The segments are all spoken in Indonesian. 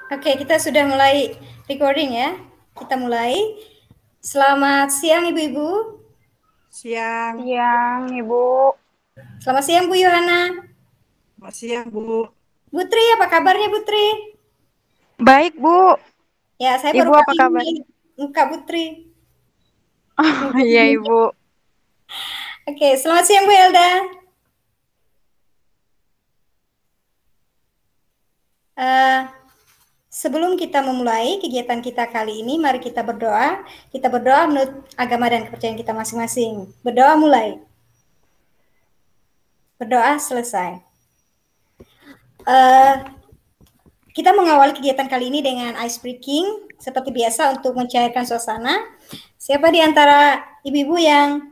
Oke, kita sudah mulai recording ya. Kita mulai. Selamat siang Ibu-Ibu. Siang, Siang, Ibu. Selamat siang Bu Yohana. Selamat siang Bu. Putri, apa kabarnya Putri? Baik, Bu. Ya, saya baru Ibu apa kali kabar? ini muka Putri. Oh, iya, Ibu. Oke, selamat siang Bu Elda. Uh, Sebelum kita memulai kegiatan kita kali ini, mari kita berdoa. Kita berdoa menurut agama dan kepercayaan kita masing-masing. Berdoa mulai. Berdoa selesai. Kita mengawali kegiatan kali ini dengan ice breaking, seperti biasa untuk mencairkan suasana. Siapa di antara ibu-ibu yang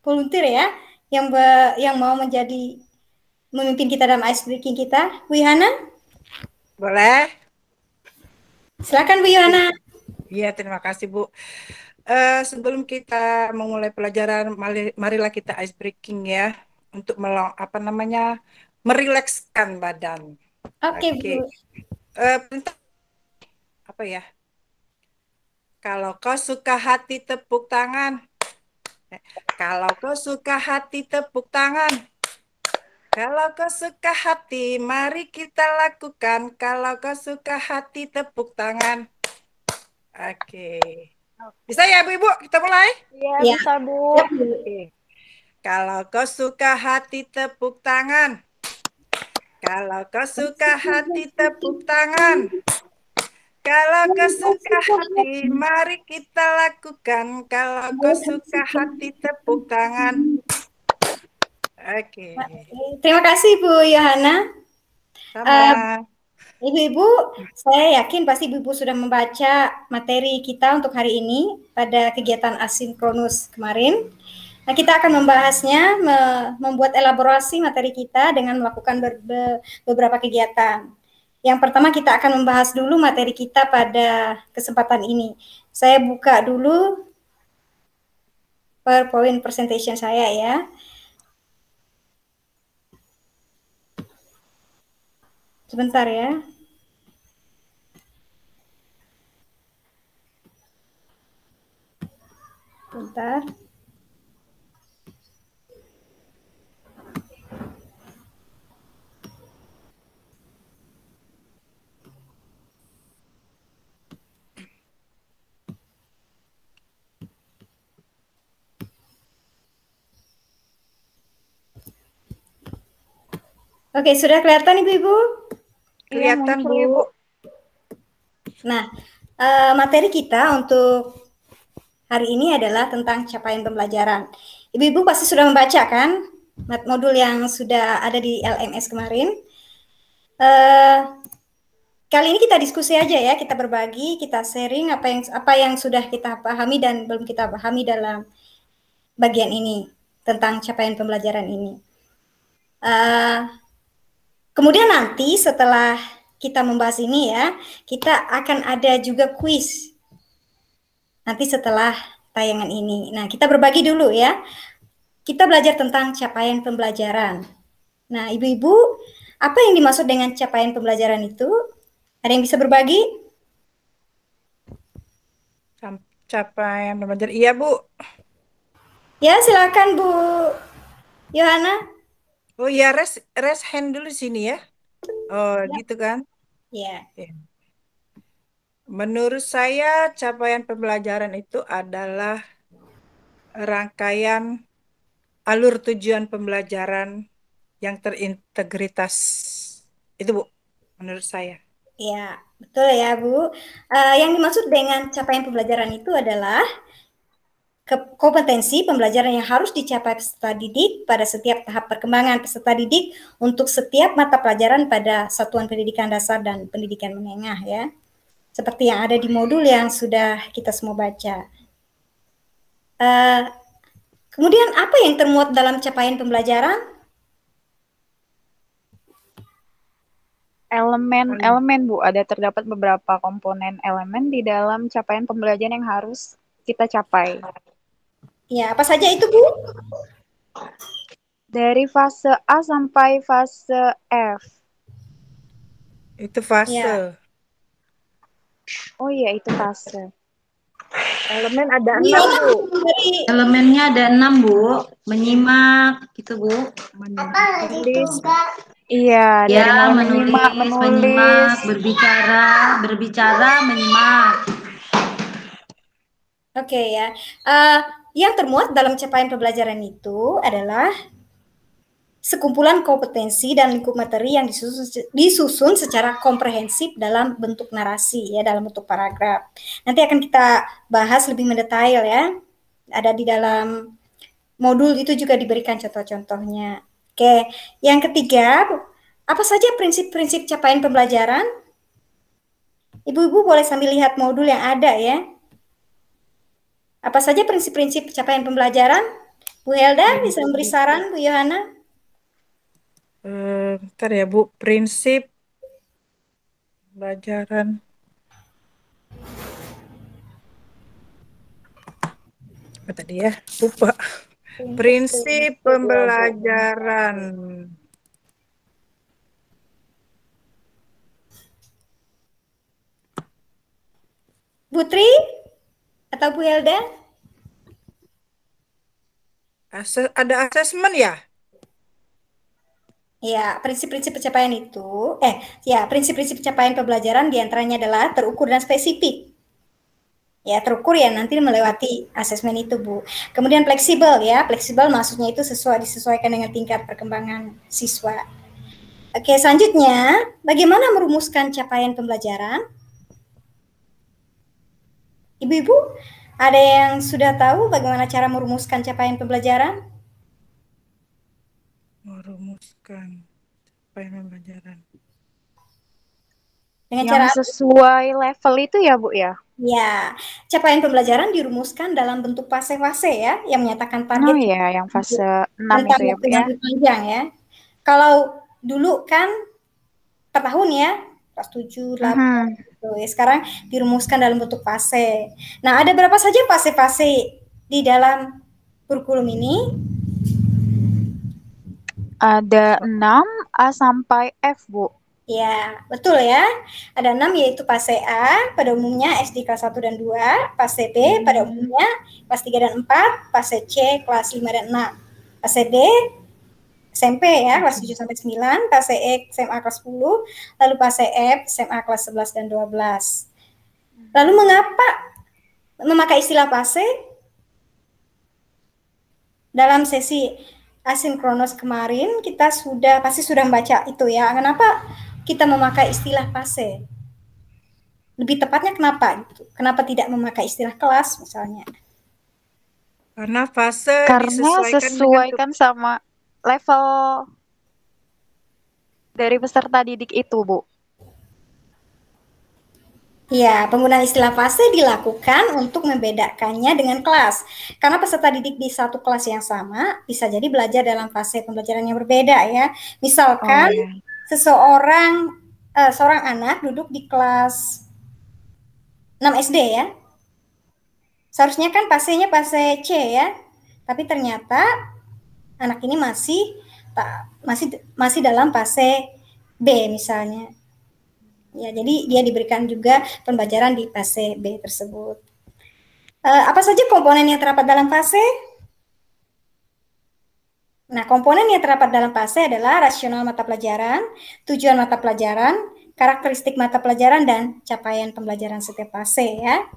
volunteer ya, yang mau menjadi memimpin kita dalam ice breaking kita? Bu Yohana? Boleh? Silakan Bu Yohana. Iya, terima kasih Bu. Sebelum kita memulai pelajaran, marilah kita ice breaking ya, untuk merilekskan badan. Oke Oke. Bu. Perintah apa ya? Kalau kau suka hati tepuk tangan. Kalau kau suka hati tepuk tangan. Kalau kau suka hati, mari kita lakukan. Kalau kau suka hati tepuk tangan. Oke. Bisa ya, Bu-Ibu? Kita mulai? Iya, Ya. bisa, Bu. Oke. Kalau kau suka hati tepuk tangan. Kalau kau suka hati tepuk tangan. Kalau kau suka hati, mari kita lakukan. Kalau kau suka hati tepuk tangan. Oke. Terima kasih Bu Yohana. Sama. Ibu-ibu, saya yakin pasti ibu-ibu sudah membaca materi kita untuk hari ini pada kegiatan asinkronus kemarin. Nah, kita akan membahasnya, membuat elaborasi materi kita dengan melakukan beberapa kegiatan. Yang pertama kita akan membahas dulu materi kita pada kesempatan ini. Saya buka dulu PowerPoint presentation saya ya. Sebentar ya. Bentar. Oke, sudah kelihatan Ibu-ibu? Kelihatan, muncul, Bu. Ibu. Nah, materi kita untuk hari ini adalah tentang capaian pembelajaran. Ibu-ibu pasti sudah membaca kan modul yang sudah ada di LMS kemarin. Kali ini kita diskusi aja ya, kita berbagi, kita sharing apa yang sudah kita pahami dan belum kita pahami dalam bagian ini tentang capaian pembelajaran ini. Kemudian nanti setelah kita membahas ini ya, kita akan ada juga kuis nanti setelah tayangan ini. Nah, kita berbagi dulu ya. Kita belajar tentang capaian pembelajaran. Nah, ibu-ibu, apa yang dimaksud dengan capaian pembelajaran itu? Ada yang bisa berbagi? Capaian pembelajaran. Iya, Bu. Ya, silakan Bu Yohana. Oh iya, rest hand dulu sini ya. Oh, Ya. gitu kan? Ya. Ya. Menurut saya, capaian pembelajaran itu adalah rangkaian alur tujuan pembelajaran yang terintegritas. Itu, Bu, menurut saya. Ya, betul ya, Bu. Yang dimaksud dengan capaian pembelajaran itu adalah kompetensi pembelajaran yang harus dicapai peserta didik pada setiap tahap perkembangan peserta didik untuk setiap mata pelajaran pada satuan pendidikan dasar dan pendidikan menengah ya. Seperti yang ada di modul yang sudah kita semua baca. Kemudian apa yang termuat dalam capaian pembelajaran? Elemen, Bu. Ada terdapat beberapa komponen elemen di dalam capaian pembelajaran yang harus kita capai. Ya, apa saja itu, Bu? Dari fase A sampai fase F. Itu fase. Ya. Oh iya, itu fase. Elemen ada Ini 6, Bu. dari Elemennya ada 6, Bu. Menyimak, gitu, Bu. Menulis. Iya, dari Ya, mulai menulis, menyimak, berbicara, menyimak. Oke ya. Yang termuat dalam capaian pembelajaran itu adalah sekumpulan kompetensi dan lingkup materi yang disusun secara komprehensif dalam bentuk narasi ya, dalam bentuk paragraf. Nanti akan kita bahas lebih mendetail ya. Ada di dalam modul itu juga diberikan contoh-contohnya. Oke, yang ketiga, apa saja prinsip-prinsip capaian pembelajaran? Ibu-ibu boleh sambil lihat modul yang ada ya. Apa saja prinsip-prinsip capaian pembelajaran? Bu Helda bisa memberi saran, Bu Yohana? Bentar ya, Bu. Prinsip pembelajaran. Apa tadi ya? Lupa. Prinsip pembelajaran. Putri atau Bu Helda? Ada asesmen ya? Ya, prinsip-prinsip pencapaian itu, prinsip-prinsip pencapaian pembelajaran diantaranya adalah terukur dan spesifik. Ya, terukur ya nanti melewati asesmen itu, Bu. Kemudian fleksibel ya, fleksibel maksudnya itu disesuaikan dengan tingkat perkembangan siswa. Oke, selanjutnya, bagaimana merumuskan capaian pembelajaran? Ibu-ibu, ada yang sudah tahu bagaimana cara merumuskan capaian pembelajaran? Merumuskan capaian pembelajaran. Dengan Yang cara sesuai level itu ya, Bu ya? Ya, capaian pembelajaran dirumuskan dalam bentuk fase-fase ya, yang menyatakan target Oh iya, yang fase 6 rentang itu ya, Bu waktu ya? yang lebih panjang ya. Kalau dulu kan per tahun ya, kelas 7, 8, gitu. Ya, sekarang dirumuskan dalam bentuk fase. Nah, ada berapa saja fase-fase di dalam kurikulum ini? Ada 6 A sampai F, Bu. Ya, betul ya. Ada 6 yaitu fase A pada umumnya SD kelas 1 dan 2, fase B pada umumnya kelas 3 dan 4, fase C kelas 5 dan 6. Fase D SMP ya kelas 7 sampai 9, fase E SMA kelas 10, lalu fase F SMA kelas 11 dan 12. Lalu mengapa memakai istilah fase? Dalam sesi asinkronus kemarin kita pasti sudah membaca itu ya. Kenapa kita memakai istilah fase? Lebih tepatnya kenapa gitu? Kenapa tidak memakai istilah kelas misalnya? Karena fase Karena sesuaikan sama level dari peserta didik itu, Bu. Ya, penggunaan istilah fase dilakukan untuk membedakannya dengan kelas. Karena peserta didik di satu kelas yang sama bisa jadi belajar dalam fase pembelajaran yang berbeda ya. Misalkan seorang anak duduk di kelas 6 SD ya. Seharusnya kan fasenya fase C ya. Tapi ternyata anak ini masih dalam fase B misalnya. Ya, jadi dia diberikan juga pembelajaran di fase B tersebut. Apa saja komponen yang terdapat dalam fase? Nah, komponen yang terdapat dalam fase adalah rasional mata pelajaran, tujuan mata pelajaran, karakteristik mata pelajaran, dan capaian pembelajaran setiap fase ya.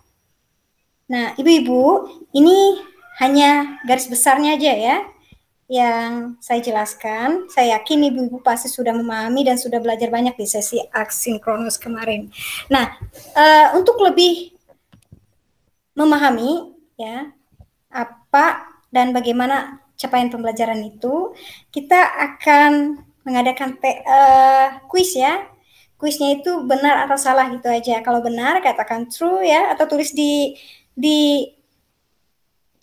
Nah, ibu-ibu, ini hanya garis besarnya aja ya yang saya jelaskan. Saya yakin ibu-ibu pasti sudah memahami dan sudah belajar banyak di sesi asinkronus kemarin. Nah, untuk lebih memahami ya apa dan bagaimana capaian pembelajaran itu, kita akan mengadakan kuis ya. Kuisnya itu benar atau salah gitu aja. Kalau benar katakan true ya, atau tulis di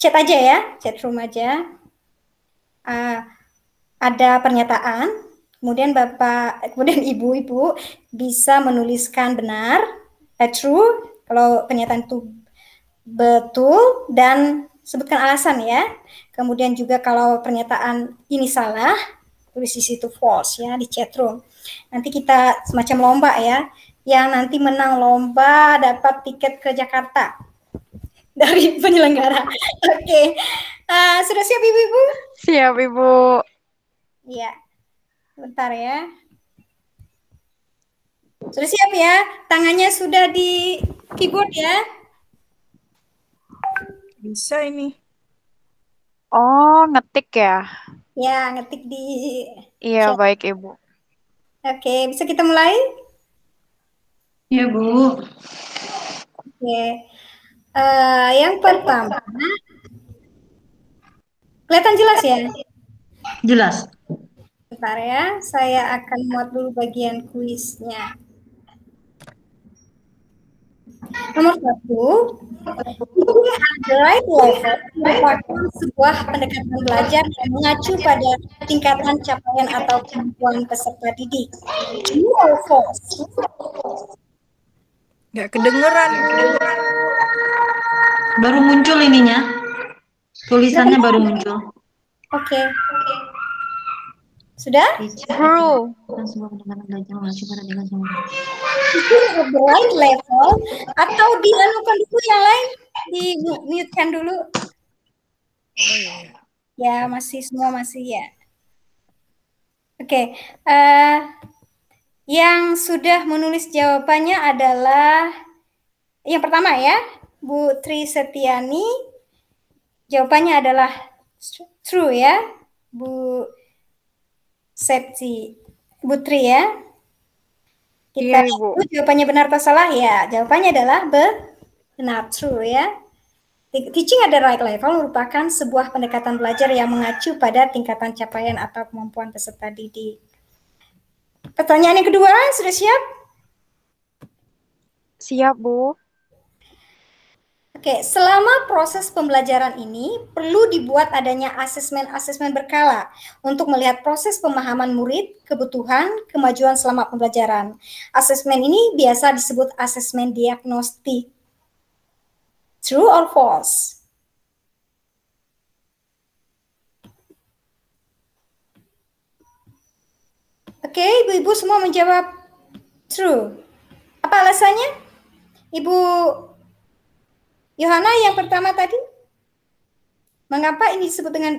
chat aja ya, chat room aja. Ada pernyataan, kemudian ibu-ibu bisa menuliskan benar, true, kalau pernyataan itu betul, dan sebutkan alasan ya. Kemudian juga kalau pernyataan ini salah, tulis di situ false ya di chat room. Nanti kita semacam lomba ya, yang nanti menang lomba dapat tiket ke Jakarta dari penyelenggara. Oke. Sudah siap Ibu-ibu? Siap, Ibu. Iya. Bentar ya. Sudah siap ya? Tangannya sudah di keyboard ya? Bisa ini. Oh, ngetik ya? Ya, ngetik di Iya, chat. baik, Ibu. Oke, bisa kita mulai? Ya, Bu. Oke. Yang pertama, kelihatan jelas ya? Jelas. Bentar ya, saya akan muat dulu bagian kuisnya. Nomor 1, the right level merupakan sebuah pendekatan belajar yang mengacu pada tingkatan capaian atau kemampuan peserta didik. True or false? Nggak kedengeran. Baru muncul ininya. Tulisannya baru muncul. Oke. Sudah? True. At the right level atau dianukan dulu yang lain, di mute-kan dulu. Oh iya. Ya, semua masih ya. Oke. Yang sudah menulis jawabannya adalah yang pertama ya, Bu Tri Setiani. Jawabannya adalah true ya, Bu Bu Tri ya. Kita jawabannya benar atau salah ya? Jawabannya adalah benar, true ya. Teaching at the right level merupakan sebuah pendekatan belajar yang mengacu pada tingkatan capaian atau kemampuan peserta didik. Pertanyaan yang kedua, sudah siap? Siap, Bu. Oke, selama proses pembelajaran ini perlu dibuat adanya asesmen-asesmen berkala untuk melihat proses pemahaman murid, kebutuhan, kemajuan selama pembelajaran. Asesmen ini biasa disebut asesmen diagnostik. True or false? Oke, ibu-ibu semua menjawab true. Apa alasannya? Ibu Yohana yang pertama tadi, mengapa ini disebut dengan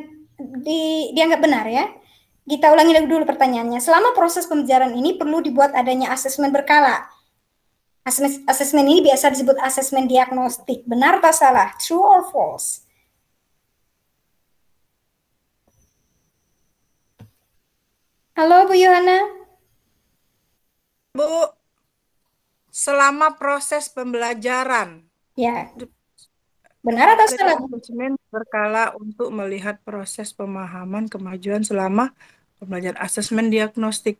dianggap benar ya? Kita ulangi dulu pertanyaannya. Selama proses pembelajaran ini perlu dibuat adanya asesmen berkala. Asesmen ini biasa disebut asesmen diagnostik. Benar atau salah? True or false? Halo Bu Yohana. Bu, selama proses pembelajaran. Ya. Benar atau salah? Asesmen berkala untuk melihat proses pemahaman kemajuan selama pembelajaran. Asesmen diagnostik.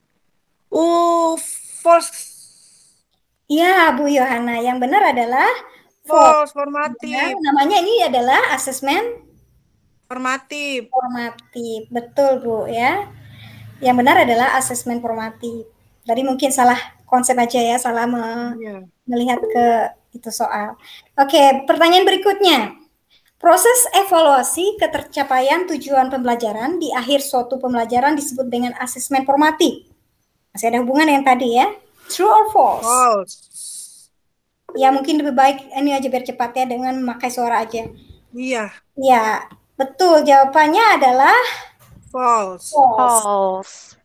False. Ya, Bu Yohana. Yang benar adalah false, formatif. Ya, namanya ini adalah asesmen formatif. Formatif, betul Bu ya. Yang benar adalah asesmen formatif. Tadi mungkin salah konsep aja ya, salah melihat ke itu soal. Oke, pertanyaan berikutnya. Proses evaluasi ketercapaian tujuan pembelajaran di akhir suatu pembelajaran disebut dengan asesmen formatif. Masih ada hubungan yang tadi ya. True or false? False. Ya, mungkin lebih baik ini aja biar cepat ya dengan memakai suara aja. Iya. Ya, betul. Jawabannya adalah false. False.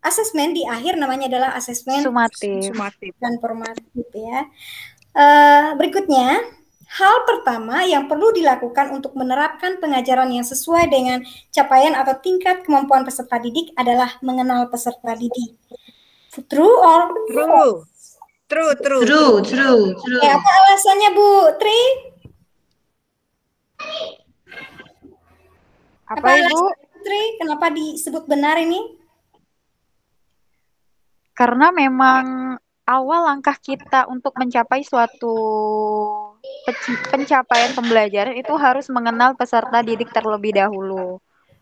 Asesmen di akhir namanya adalah asesmen sumatif dan formatif ya. Berikutnya, hal pertama yang perlu dilakukan untuk menerapkan pengajaran yang sesuai dengan capaian atau tingkat kemampuan peserta didik adalah mengenal peserta didik. True or true? True. Apa alasannya Bu Tri? Apa Ibu? Tri, kenapa disebut benar ini? Karena memang awal langkah kita untuk mencapai suatu pencapaian pembelajaran itu harus mengenal peserta didik terlebih dahulu.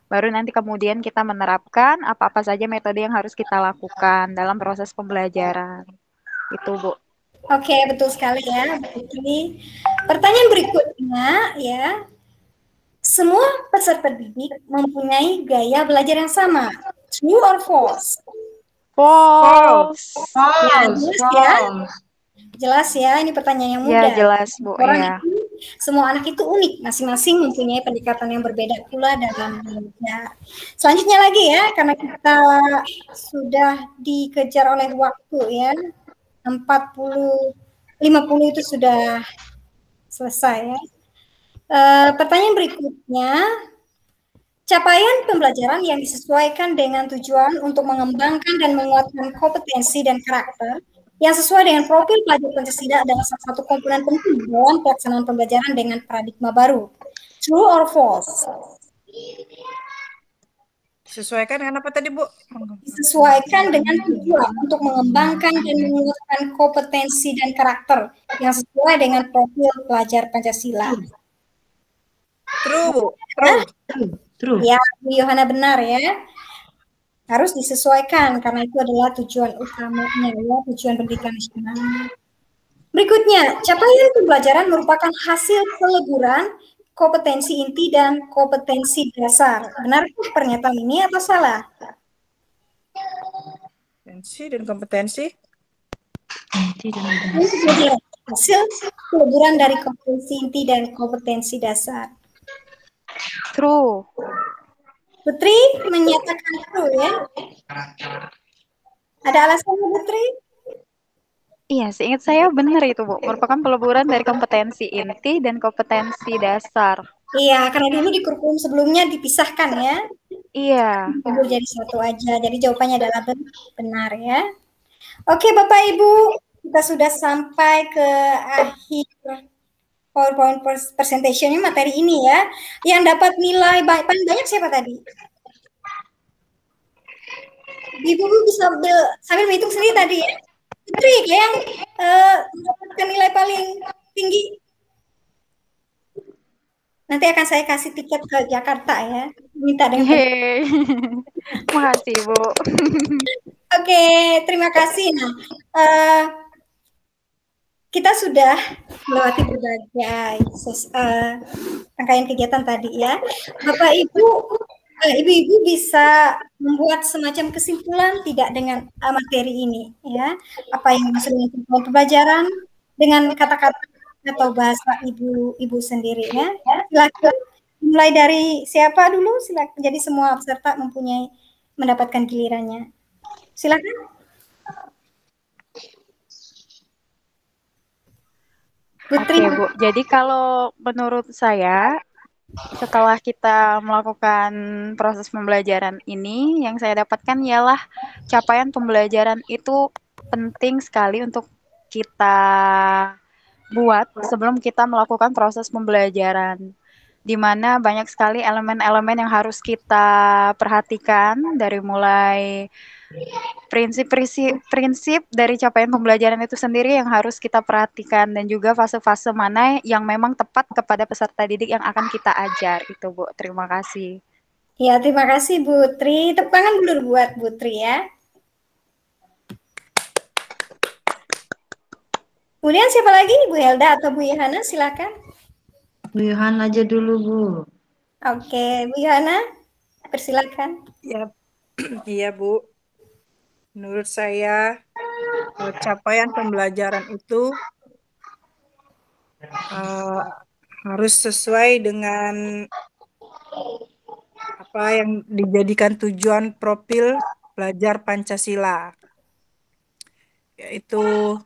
Baru nanti kemudian kita menerapkan apa-apa saja metode yang harus kita lakukan dalam proses pembelajaran. Itu, Bu. Oke, betul sekali ya, Bu Tri. Pertanyaan berikutnya ya. Semua peserta didik mempunyai gaya belajar yang sama. True or false? False. Ya, False. jelas ya. False. Jelas ya, ini pertanyaan yang Ya, mudah. jelas, Bu. Orang Ya. itu, semua anak itu unik, masing-masing mempunyai pendekatan yang berbeda pula dalam belajar. Selanjutnya lagi ya, karena kita sudah dikejar oleh waktu ya, 50 itu sudah selesai ya. Pertanyaan berikutnya, capaian pembelajaran yang disesuaikan dengan tujuan untuk mengembangkan dan menguatkan kompetensi dan karakter yang sesuai dengan profil pelajar Pancasila adalah salah satu komponen penting dalam pelaksanaan pembelajaran dengan paradigma baru. True or false? Disesuaikan dengan apa tadi, Bu? Disesuaikan dengan tujuan untuk mengembangkan dan menguatkan kompetensi dan karakter yang sesuai dengan profil pelajar Pancasila. True, Bu. True. True. Ya, Bu Yohana benar ya. Harus disesuaikan karena itu adalah tujuan utamanya ya, tujuan pendidikan nasional. Berikutnya, capaian pembelajaran merupakan hasil peleburan kompetensi inti dan kompetensi dasar. Benarkah pernyataan ini atau salah? Kompetensi dan kompetensi. Hasil peleburan dari kompetensi inti dan kompetensi dasar. True. Putri menyatakan true ya. Ada alasannya Putri? Iya, seingat saya benar itu, Bu. Merupakan peleburan dari kompetensi inti dan kompetensi dasar. Iya, karena dulu di kurikulum sebelumnya dipisahkan ya. Iya. Jadi satu aja. Jadi jawabannya adalah benar ya. Oke, Bapak Ibu, kita sudah sampai ke akhir PowerPoint presentation-nya materi ini ya. Yang dapat nilai paling banyak siapa tadi? Ibu bisa sambil menghitung sendiri tadi ya. Putri yang mendapatkan nilai paling tinggi. Nanti akan saya kasih tiket ke Jakarta ya. Minta dengan Makasih, Bu. Oke, terima kasih. Nah, kita sudah melewati berbagai rangkaian kegiatan tadi ya. Bapak Ibu, Ibu-ibu bisa membuat semacam kesimpulan tidak dengan materi ini ya. Apa yang dimaksud dengan pembelajaran dengan kata-kata atau bahasa ibu sendiri ya. Silakan mulai dari siapa dulu? Silakan. Jadi semua peserta mendapatkan gilirannya. Silakan. Oke, Bu. Jadi kalau menurut saya, setelah kita melakukan proses pembelajaran ini, yang saya dapatkan ialah capaian pembelajaran itu penting sekali untuk kita buat sebelum kita melakukan proses pembelajaran, di mana banyak sekali elemen-elemen yang harus kita perhatikan, dari mulai prinsip dari capaian pembelajaran itu sendiri yang harus kita perhatikan, dan juga fase-fase mana yang memang tepat kepada peserta didik yang akan kita ajar. Itu, Bu. Terima kasih. Ya, terima kasih Bu Tri. Tepuk tangan dulu buat Bu Tri ya. Kemudian siapa lagi? Bu Helda atau Bu Yohana? Silakan. Bu Yohana aja dulu, Bu. Oke, Bu Yohana, persilakan. Ya, iya Bu. Menurut saya capaian pembelajaran itu harus sesuai dengan apa yang dijadikan tujuan profil pelajar Pancasila, yaitu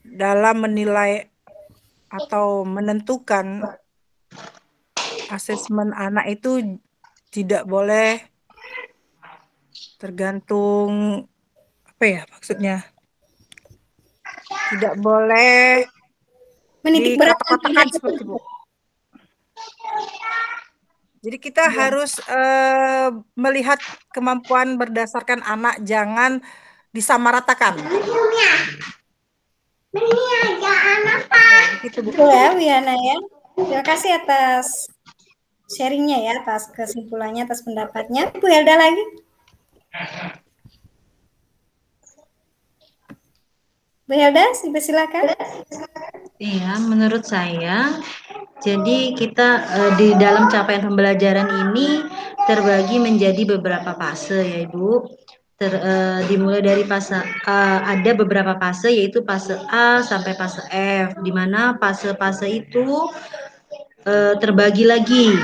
dalam menilai atau menentukan asesmen anak itu tidak boleh tergantung apa ya maksudnya, tidak boleh dikotak-kotakan seperti itu. Jadi kita harus melihat kemampuan berdasarkan anak, jangan disamaratakan. Betul ya, Wiana ya. Terima kasih atas sharingnya ya, atas kesimpulannya, atas pendapatnya. Bu Helda lagi. Bu Helda, silakan. Iya, menurut saya Jadi kita di dalam capaian pembelajaran ini terbagi menjadi beberapa fase ya Ibu. Dimulai dari fase ada beberapa fase yaitu fase A sampai fase F, di mana fase-fase itu terbagi lagi.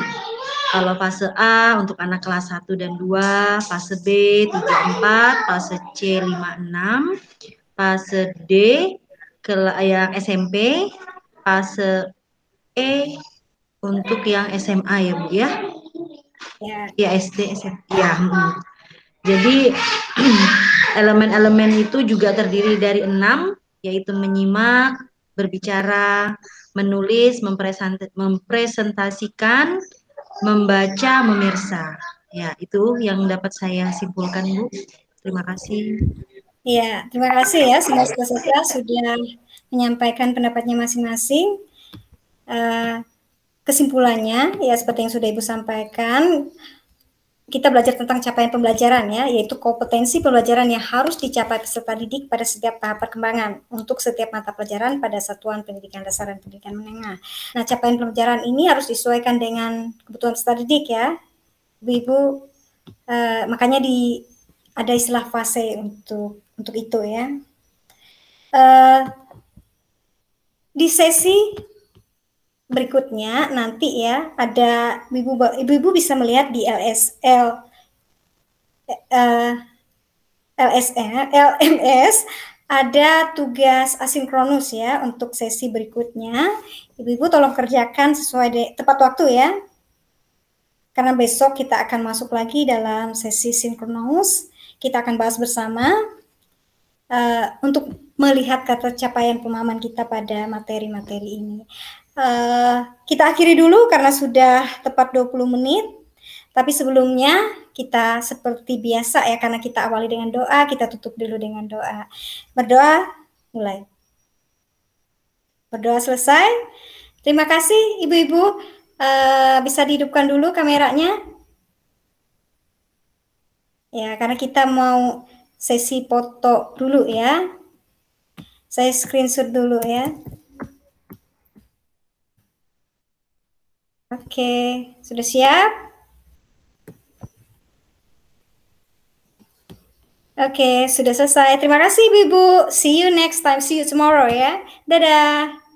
Kalau fase A untuk anak kelas 1 dan 2, fase B 3-4, fase C 5-6, fase D yang SMP, fase E untuk yang SMA ya Bu ya. Ya SD, SMP. Ya. Jadi elemen-elemen itu juga terdiri dari 6, yaitu menyimak, berbicara, menulis, mempresentasikan, membaca, memirsa. Ya, itu yang dapat saya simpulkan, Bu. Terima kasih. Ya, terima kasih ya semua peserta sudah menyampaikan pendapatnya masing-masing. Kesimpulannya, ya seperti yang sudah Ibu sampaikan, kita belajar tentang capaian pembelajaran ya, yaitu kompetensi pembelajaran yang harus dicapai peserta didik pada setiap tahap perkembangan untuk setiap mata pelajaran pada satuan pendidikan dasar dan pendidikan menengah. Nah, capaian pembelajaran ini harus disesuaikan dengan kebutuhan peserta didik ya, Ibu. Makanya ada istilah fase untuk itu ya. Di sesi berikutnya nanti ya ada ibu-ibu bisa melihat di LMS ada tugas asinkronus ya untuk sesi berikutnya. Ibu-ibu tolong kerjakan sesuai tepat waktu ya. Karena besok kita akan masuk lagi dalam sesi sinkronus. Kita akan bahas bersama untuk melihat kata capaian pemahaman kita pada materi-materi ini. Kita akhiri dulu karena sudah tepat 20 menit. Tapi sebelumnya kita seperti biasa ya, karena kita awali dengan doa, kita tutup dulu dengan doa. Berdoa, mulai. Berdoa selesai. Terima kasih ibu-ibu. Bisa dihidupkan dulu kameranya. Ya, karena kita mau sesi foto dulu ya. Saya screenshot dulu ya. Oke, sudah siap? Oke, sudah selesai. Terima kasih Ibu-ibu. See you next time. See you tomorrow ya. Dadah.